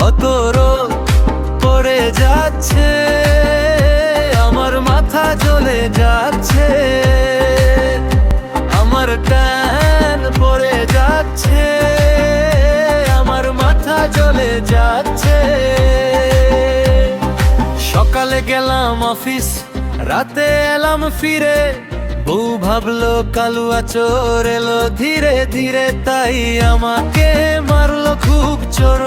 কত রোদ পড়ে যাচ্ছে, আমার মাথা জ্বলে যাচ্ছে, আমার ট্যান পড়ে যাচ্ছে, আমার মাথা জ্বলে যাচ্ছে। সকালে গেলাম অফিস, রাতে এলাম ফিরে, বউ ভাবলো কালুয়া চোর এলো ধীরে ধীরে, তাই আমাকে মারলো খুব চোর।